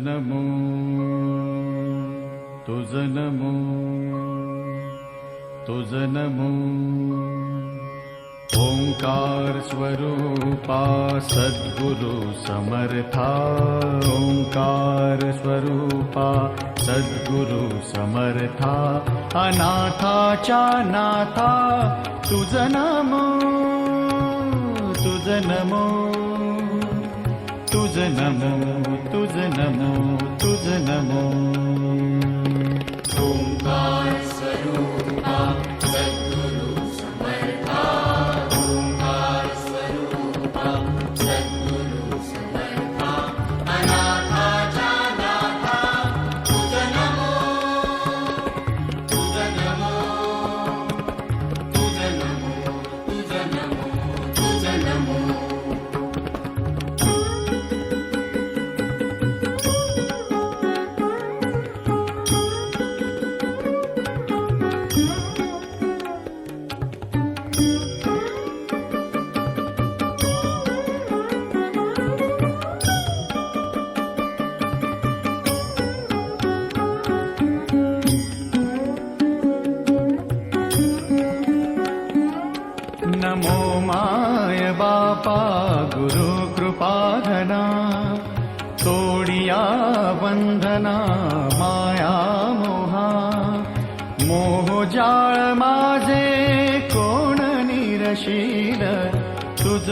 नमो तुझ नमो तुझ नमो ओंकार स्वरूपा सद्गुरु समर्था ओंकार स्वरूपा सद्गुरु समर्था अनाथाच्या नाथा तुझ नमो तुझ नमो तुझ नमो तुझ नमो तुझ नमो ओंकार स्वरूपा सद्गुरु समर्था ओंकार स्वरूपा सद्गुरु समर्था अनाथाच्या नाथा तुझ नमो तुझ नमो तुझ नमो तुझ नमो तुझ नमो नमो माय बापा गुरु कृपाघना तोडिया बंधना माया मोहा मोहजाळ माझे कोण निरशील तुझ